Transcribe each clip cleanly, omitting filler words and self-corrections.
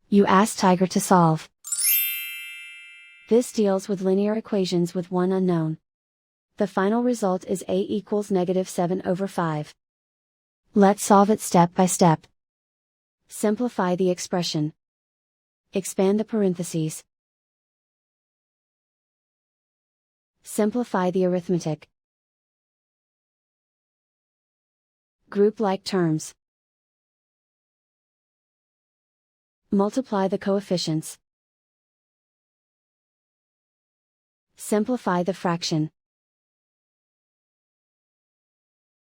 You ask Tiger to solve. This deals with linear equations with one unknown. The final result is a equals -7/5. Let's solve it step by step. Simplify the expression. Expand the parentheses. Simplify the arithmetic. Group like terms. Multiply the coefficients. Simplify the fraction.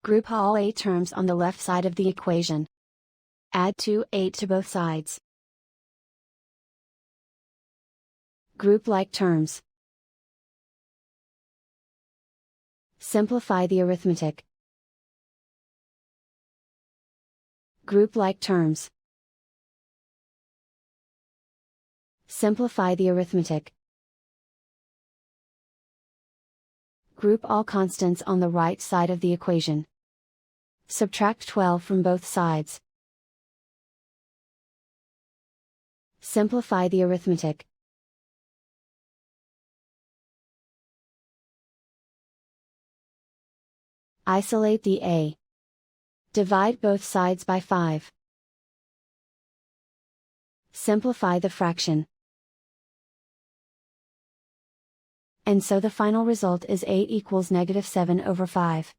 Group all a terms on the left side of the equation. Add 8 to both sides. Group like terms. Simplify the arithmetic. Group like terms. Simplify the arithmetic. Group all constants on the right side of the equation. Subtract 12 from both sides. Simplify the arithmetic. Isolate the a. Divide both sides by 5. Simplify the fraction. And so the final result is a equals -7/5.